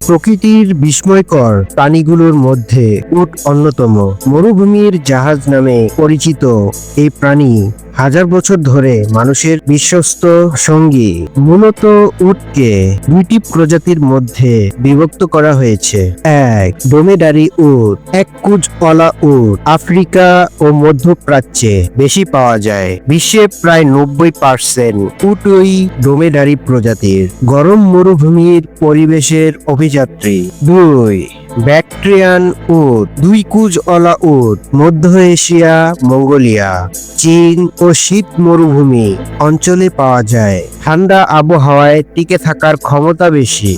প্রকৃতির বিস্ময়কর প্রাণীগুলোর মধ্যে উট অন্যতম। মরুভূমির জাহাজ নামে পরিচিত এই প্রাণী হাজার বছর ধরে মানুষের বিশ্বস্ত সঙ্গী। মূলত উটকে দুইটি প্রজাতির মধ্যে বিভক্ত করা হয়েছে। এক, ডোমেডারি উট। এককুজওয়ালা উট আফ্রিকা ও মধ্যপ্রাচ্যে বেশি পাওয়া যায়। বিশ্বে প্রায় 90% উটই ডোমেডারি প্রজাতির। গরম মরুভূমির পরিবেশের অভিযাত্রী। দুই, ব্যাকট্রিয়ান উট। দুই কুজওয়ালা উট মধ্য এশিয়া, মঙ্গোলিয়া, চীন ও শীত মরুভূমি অঞ্চলে পাওয়া যায়। ঠান্ডা আবহাওয়ায় টিকে থাকার ক্ষমতা বেশি।